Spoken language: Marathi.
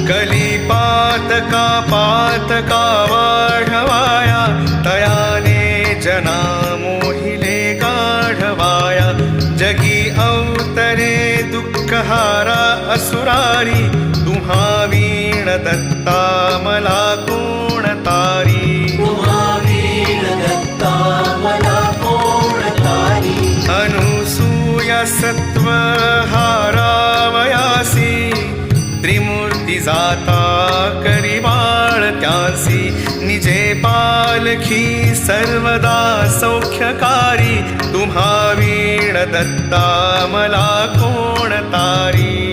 कलिपातका पातका वाढवाया तयाने जना मोहिले गाढवाया जगी अवतरे दुःखहारा असुरारी तुम्हा वीण दत्ता मला कोण तारी अनुसूया सत्व हारावयासी त्रिमूर्ती जाता करी त्यासी निजे पालखी सर्वदा सौख्यकारी तुम्हा वीण दत्ता मला कोण तारी